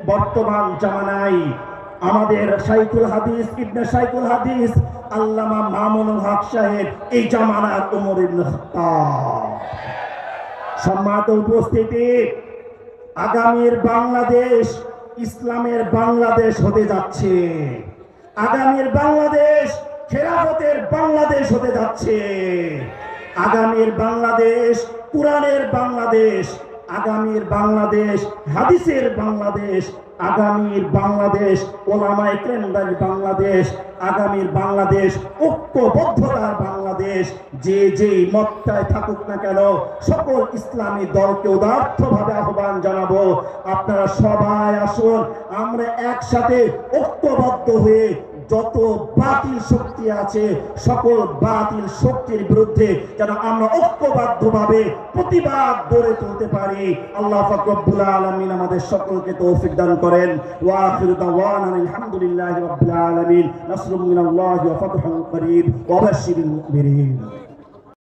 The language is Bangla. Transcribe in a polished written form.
বর্তমান জামানায় আমাদের শাইখুল হাদিস ইবনে শাইখুল হাদিস আল্লামা মামুনুল হক সাহেব এই জামানার ওমর ইবনে খাত্তাব। সম্মানিত উপস্থিতি, আগামীর বাংলাদেশ ইসলামের বাংলাদেশ হতে যাচ্ছে। আগামীর বাংলাদেশ খেলাফতের বাংলাদেশ হতে যাচ্ছে। আগামীর বাংলাদেশ কুরআনের বাংলাদেশ, আগামীর বাংলাদেশ হাদিসের বাংলাদেশ, আগামীর বাংলাদেশ ওলামায়ে কেরামের বাংলাদেশ, আগামীর বাংলাদেশ ঐক্যবদ্ধতার বাংলাদেশ। যে যেই মতটায় থাকুক না কেন, সকল ইসলামী দলকে উদারভাবে আহ্বান জানাবো, আপনারা সবাই আসুন, আমরা একসাথে ঐক্যবদ্ধ হয়ে যত বাতিল শক্তি আছে সকল বাতিল শক্তির বিরুদ্ধে যেন আমরা ঐক্যবদ্ধভাবে প্রতিবাদ গড়ে তুলতে পারি। আল্লাহ পাক রব্বুল আলামিন আমাদের সকলকে তৌফিক দান করেন। ওয়া আখিরু দাওয়ানা আলহামদুলিল্লাহি রাব্বিল আলামিন। নাসরুম মিনাল্লাহি ওয়া ফাতহুন করিব ওয়া বাশশিরিল মুমিনিন।